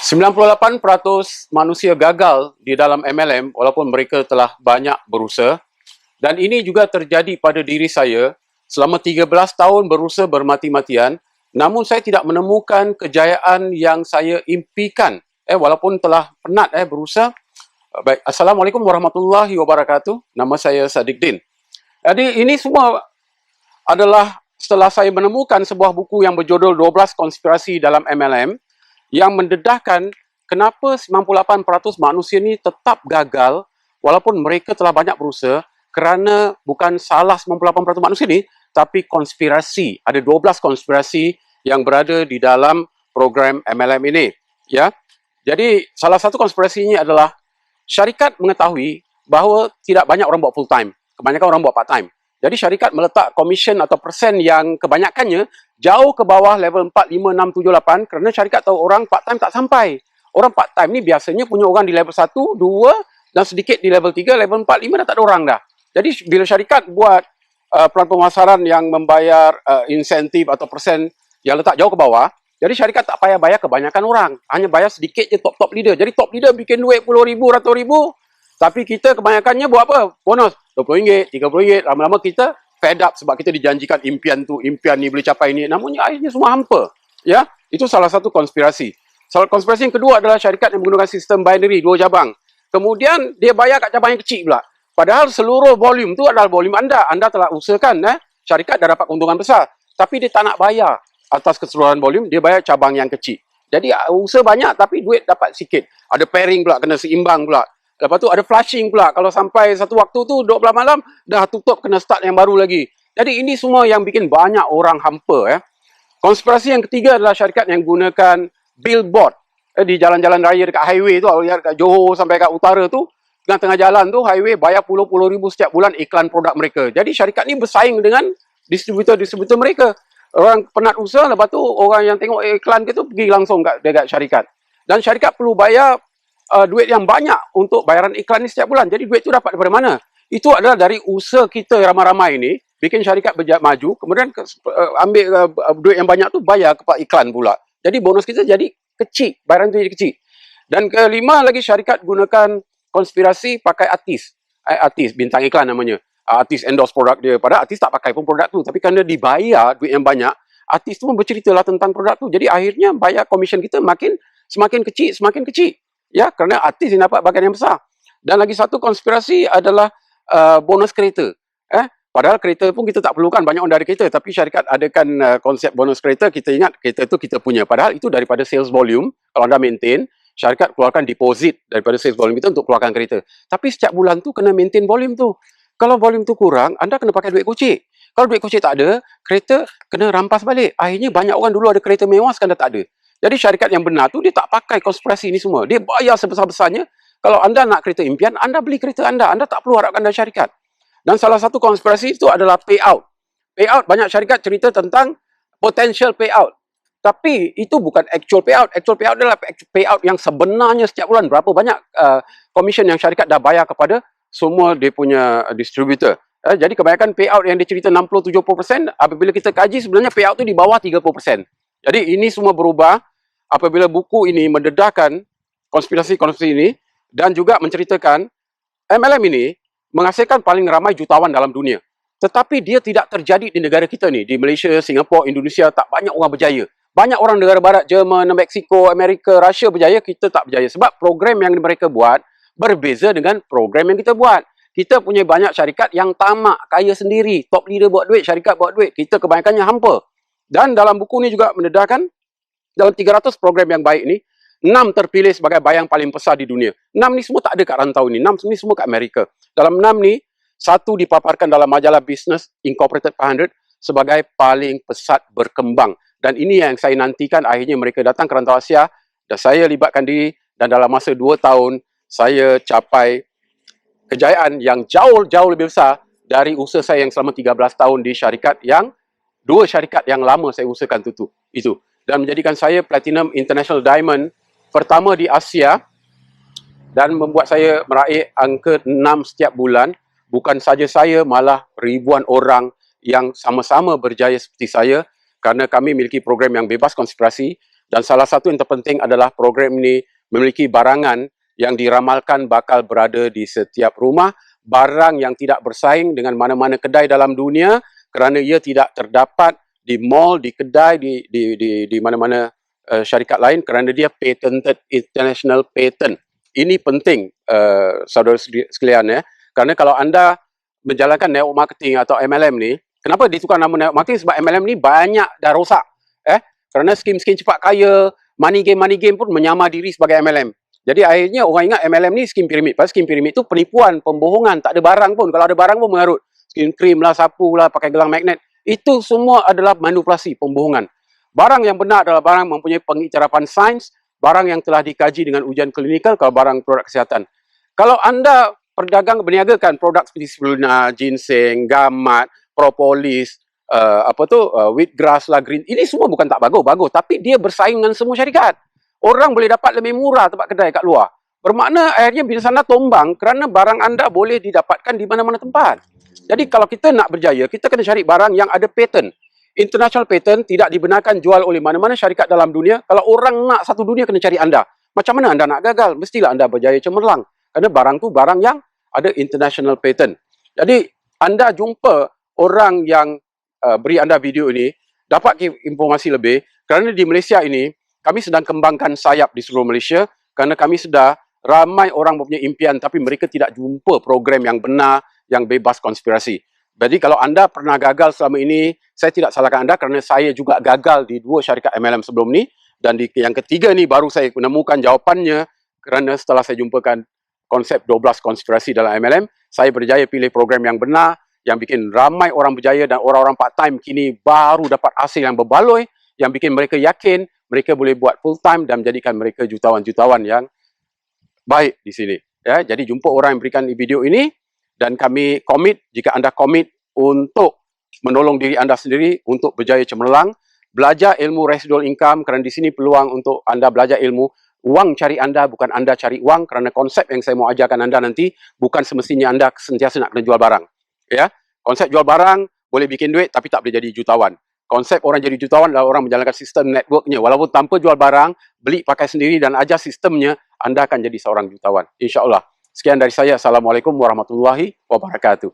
98% manusia gagal di dalam MLM walaupun mereka telah banyak berusaha, dan ini juga terjadi pada diri saya selama 13 tahun berusaha bermati-matian, namun saya tidak menemukan kejayaan yang saya impikan walaupun telah penat berusaha. Baik, Assalamualaikum warahmatullahi wabarakatuh. Nama saya Sadiq Din. Jadi ini semua adalah setelah saya menemukan sebuah buku yang berjudul 12 konspirasi dalam MLM yang mendedahkan kenapa 98% manusia ni tetap gagal walaupun mereka telah banyak berusaha, kerana bukan salah 98% manusia ni, tapi konspirasi. Ada 12 konspirasi yang berada di dalam program MLM ini. Ya. Jadi salah satu konspirasinya adalah syarikat mengetahui bahawa tidak banyak orang buat full time. Kebanyakan orang buat part time. Jadi syarikat meletak komisen atau persen yang kebanyakannya jauh ke bawah level 4, 5, 6, 7, 8 kerana syarikat tahu orang part time tak sampai. Orang part time ni biasanya punya orang di level 1, 2 dan sedikit di level 3, level 4, 5 dah tak ada orang dah. Jadi bila syarikat buat pelan pemasaran yang membayar insentif atau persen yang letak jauh ke bawah, jadi syarikat tak payah bayar kebanyakan orang. Hanya bayar sedikit je top leader. Jadi top leader bikin duit RM10,000, RM100,000. Tapi kita kebanyakannya buat apa? Bonus RM20, RM30. Lama-lama kita fed up sebab kita dijanjikan impian tu, impian ni boleh capai ni. Namun akhirnya semua hampa. Ya, itu salah satu konspirasi. Konspirasi yang kedua adalah syarikat yang menggunakan sistem binary, 2 cabang. Kemudian dia bayar kat cabang yang kecil pula. Padahal seluruh volume tu adalah volume anda. Anda telah usahakan, syarikat dah dapat keuntungan besar. Tapi dia tak nak bayar atas keseluruhan volume, dia bayar cabang yang kecil. Jadi usaha banyak tapi duit dapat sikit. Ada pairing pula, kena seimbang pula. Lepas tu ada flushing pula. Kalau sampai satu waktu tu 12 malam, dah tutup, kena start yang baru lagi. Jadi ini semua yang bikin banyak orang hampa. Konspirasi yang ketiga adalah syarikat yang gunakan billboard di jalan-jalan raya dekat highway tu. Kalau lihat kat Johor sampai kat utara tu, tengah-tengah jalan tu, highway bayar puluh-puluh ribu setiap bulan iklan produk mereka. Jadi syarikat ni bersaing dengan distributor-distributor mereka. Orang penat usaha, lepas tu orang yang tengok iklan ke tu pergi langsung dekat syarikat. Dan syarikat perlu bayar duit yang banyak untuk bayaran iklan ni setiap bulan. Jadi duit tu dapat daripada mana? Itu adalah dari usaha kita ramai-ramai ni, bikin syarikat berjaya maju, kemudian ambil duit yang banyak tu bayar kepada iklan pula. Jadi bonus kita jadi kecil, bayaran tu jadi kecil. Dan kelima lagi, syarikat gunakan konspirasi pakai artis. Artis, bintang iklan namanya. Artis endorse produk dia. Padahal artis tak pakai pun produk tu. Tapi kerana dibayar duit yang banyak, artis tu pun berceritalah tentang produk tu. Jadi akhirnya bayar komisen kita semakin kecil. Ya, kerana artis yang dapat bagian yang besar. Dan lagi satu konspirasi adalah bonus kereta. Padahal kereta pun kita tak perlukan banyak orang dari kereta. Tapi syarikat adakan konsep bonus kereta. Kita ingat kereta tu kita punya. Padahal itu daripada sales volume. Kalau anda maintain, syarikat keluarkan deposit daripada sales volume kita untuk keluarkan kereta. Tapi setiap bulan tu kena maintain volume tu. Kalau volume tu kurang, anda kena pakai duit kocek. Kalau duit kocek tak ada, kereta kena rampas balik. Akhirnya banyak orang dulu ada kereta mewah, sekarang dah tak ada. Jadi syarikat yang benar tu dia tak pakai konspirasi ni semua. Dia bayar sebesar-besarnya. Kalau anda nak kereta impian, anda beli kereta anda. Anda tak perlu harapkan dari syarikat. Dan salah satu konspirasi itu adalah payout. Payout, banyak syarikat cerita tentang potential payout. Tapi itu bukan actual payout. Actual payout adalah payout yang sebenarnya setiap bulan. Berapa banyak komisen yang syarikat dah bayar kepada semua dia punya distributor. Jadi kebanyakan payout yang dia cerita 60-70%, apabila kita kaji sebenarnya payout tu di bawah 30%. Jadi ini semua berubah apabila buku ini mendedahkan konspirasi-konspirasi ini dan juga menceritakan MLM ini menghasilkan paling ramai jutawan dalam dunia. Tetapi dia tidak terjadi di negara kita ni. Di Malaysia, Singapura, Indonesia tak banyak orang berjaya. Banyak orang negara barat, Jerman, Mexico, Amerika, Rusia berjaya, kita tak berjaya. Sebab program yang mereka buat berbeza dengan program yang kita buat. Kita punya banyak syarikat yang tamak, kaya sendiri. Top leader buat duit, syarikat buat duit. Kita kebanyakannya hampa. Dan dalam buku ni juga mendedahkan dalam 300 program yang baik ni, 6 terpilih sebagai bayang paling besar di dunia. 6 ni semua tak ada kat rantau ni. 6 ni semua kat Amerika. Dalam 6 ni, 1 dipaparkan dalam majalah Business Incorporated 500 sebagai paling pesat berkembang. Dan ini yang saya nantikan, akhirnya mereka datang ke rantau Asia dan saya libatkan diri, dan dalam masa 2 tahun saya capai kejayaan yang jauh lebih besar dari usaha saya yang selama 13 tahun di syarikat yang 2 syarikat yang lama saya usahakan itu. Dan menjadikan saya Platinum International Diamond pertama di Asia dan membuat saya meraih angka 6 setiap bulan. Bukan saja saya, malah ribuan orang yang sama-sama berjaya seperti saya, kerana kami memiliki program yang bebas konspirasi. Dan salah satu yang terpenting adalah program ini memiliki barangan yang diramalkan bakal berada di setiap rumah, barang yang tidak bersaing dengan mana-mana kedai dalam dunia kerana ia tidak terdapat di mall, di kedai, di mana-mana syarikat lain kerana dia patented, international patent. Ini penting, saudara sekalian ya. Kerana kalau anda menjalankan network marketing atau MLM ni, kenapa ditukar nama network marketing? Sebab MLM ni banyak dah rosak. Kerana skim-skim cepat kaya, money game pun menyamar diri sebagai MLM. Jadi akhirnya orang ingat MLM ni skim piramid. Pasal skim piramid tu penipuan, pembohongan, tak ada barang pun. Kalau ada barang pun mengarut. Skim krim lah, sapu lah, pakai gelang magnet. Itu semua adalah manipulasi, pembohongan. Barang yang benar adalah barang mempunyai pengiktirafan sains, barang yang telah dikaji dengan ujian klinikal kalau barang produk kesihatan. Kalau anda perdagang berniagakan produk seperti spirulina, ginseng, gamat, propolis, wheatgrass lah, green, ini semua bukan tak bagus, tapi dia bersaing dengan semua syarikat. Orang boleh dapat lebih murah tempat kedai kat luar. Bermakna akhirnya bisnes anda tombang kerana barang anda boleh didapatkan di mana-mana tempat. Jadi kalau kita nak berjaya, kita kena cari barang yang ada patent. International patent tidak dibenarkan jual oleh mana-mana syarikat dalam dunia. Kalau orang nak satu dunia, kena cari anda. Macam mana anda nak gagal? Mestilah anda berjaya cemerlang. Kerana barang tu barang yang ada international patent. Jadi anda jumpa orang yang beri anda video ini, dapat informasi lebih. Kerana di Malaysia ini, kami sedang kembangkan sayap di seluruh Malaysia kerana kami sedar ramai orang mempunyai impian tapi mereka tidak jumpa program yang benar, yang bebas konspirasi. Jadi kalau anda pernah gagal selama ini, saya tidak salahkan anda kerana saya juga gagal di 2 syarikat MLM sebelum ni, dan di yang ketiga ni baru saya menemukan jawapannya kerana setelah saya jumpakan konsep 12 konspirasi dalam MLM, saya berjaya pilih program yang benar, yang bikin ramai orang berjaya dan orang-orang part-time kini baru dapat hasil yang berbaloi, yang bikin mereka yakin mereka boleh buat full-time dan menjadikan mereka jutawan-jutawan yang baik di sini. Ya, jadi jumpa orang yang berikan video ini dan kami komit, jika anda komit untuk menolong diri anda sendiri untuk berjaya cemerlang, belajar ilmu residual income kerana di sini peluang untuk anda belajar ilmu. Wang cari anda, bukan anda cari wang, kerana konsep yang saya mau ajarkan anda nanti bukan semestinya anda sentiasa nak kena jual barang. Ya, konsep jual barang boleh bikin duit tapi tak boleh jadi jutawan. Konsep orang jadi jutawan adalah orang menjalankan sistem networknya. Walaupun tanpa jual barang, beli pakai sendiri dan ajar sistemnya, anda akan jadi seorang jutawan. InsyaAllah. Sekian dari saya. Assalamualaikum warahmatullahi wabarakatuh.